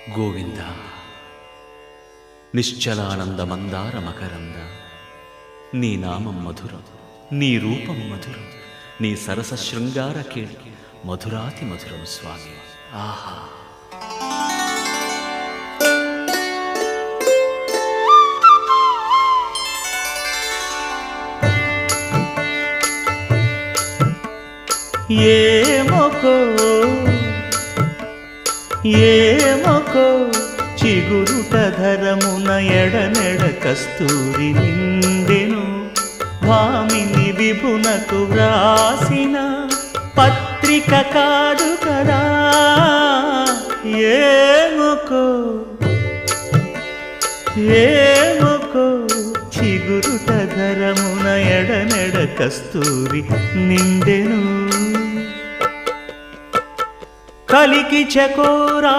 గోవింద నిశ్చలానంద మందార మకరంద నీ నామం మధురం, నీ రూపం మధురం, నీ సరస శృంగార కేళి మధురాతి మధురం స్వామి. ఆహా! ఏమొకో చిగురుట ధరమున ఎడనెడ కస్తూరి నిండెను, భామిని విభునకు వ్రాసిన పత్రిక కాదు కదా. ఏమొకో చిగురుట ధరమున ఎడనెడ కస్తూరి నిండెను, కలికి చకోరా